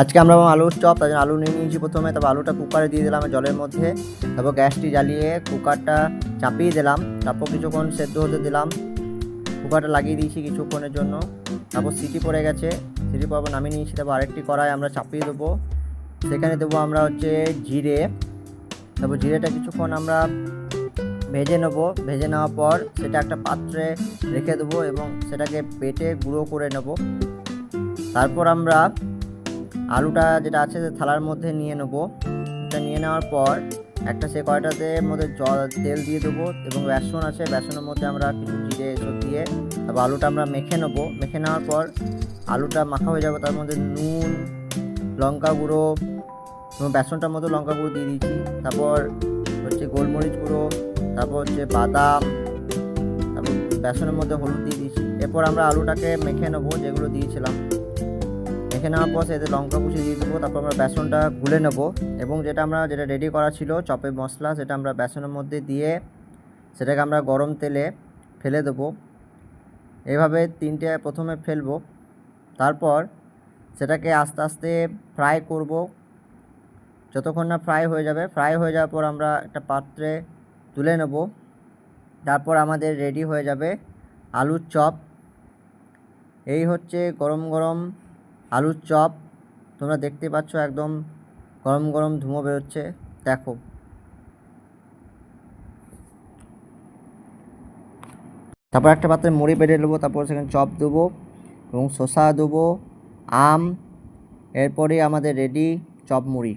আজকে আমরা আলুর চপ, তার জন্য আলু নিয়ে নিয়েছি প্রথমে। তারপর আলুটা কুকারে দিয়ে দিলাম জলের মধ্যে। তারপর গ্যাসটি জ্বালিয়ে কুকারটা চাপিয়ে দিলাম। তারপর কিছুক্ষণ সেদ্ধ হতে দিলাম। কুকারটা লাগিয়ে দিয়েছি কিছুক্ষণের জন্য। তারপর সিটি পড়ে গেছে, সিটি পড়ার পর নামিয়ে নিয়েছি। তারপর আরেকটি কড়াই আমরা চাপিয়ে দেবো, সেখানে দেবো আমরা জিরে। তারপর জিরেটা কিছুক্ষণ আমরা ভেজে নেব। ভেজে নেওয়ার পর সেটা একটা পাত্রে রেখে দেবো এবং সেটাকে বেটে গুঁড়ো করে নেব। তারপর আমরা আলুটা যেটা আছে থালার মধ্যে নিয়ে নেব। এটা নিয়ে নেওয়ার পর একটা সে কড়াইটাতে মধ্যে তেল দিয়ে দেবো এবং বেসন আছে, বেসনের মধ্যে আমরা কিছু জিরে এসব দিয়ে তারপর আলুটা আমরা মেখে নেব। মেখে নেওয়ার পর আলুটা মাখা হয়ে যাবে, তার মধ্যে নুন, লঙ্কা গুঁড়ো এবং বেসনটার মধ্যে লঙ্কা গুঁড়ো দিয়ে দিয়েছি। তারপর গোলমরিচ গুঁড়ো, তারপর বাদাম, তারপর বেসনের মধ্যে হলুদ দিয়ে দিয়েছি। এরপর আমরা আলুটাকে মেখে নেবো যেগুলো দিয়েছিলাম। মেখে নেওয়ার পর সেটা লঙ্কা কুচি দিয়ে দেবো। তারপর আমরা বেসনটা গুলে নেব এবং যেটা রেডি করা ছিল চপের মশলা, সেটা আমরা বেসনের মধ্যে দিয়ে সেটাকে আমরা গরম তেলে ফেলে দেবো। এইভাবে তিনটে প্রথমে ফেলবো, তারপর সেটাকে আস্তে আস্তে ফ্রাই করব যতক্ষণ না ফ্রাই হয়ে যাবে। ফ্রাই হয়ে যাওয়ার পর আমরা একটা পাত্রে তুলে নেব। তারপর আমাদের রেডি হয়ে যাবে আলুর চপ। এই হচ্ছে গরম গরম আলুর চপ। তোমরা দেখতে পাচ্ছ একদম গরম গরম ধুঁয়ো বেরোচ্ছে, দেখো। তারপর একটা পাত্রে মুড়ি বেটে নেবো। তারপর সেখানে চপ দেবো এবং শসা দেবো, আম। এরপরে আমাদের রেডি চপ মুড়ি।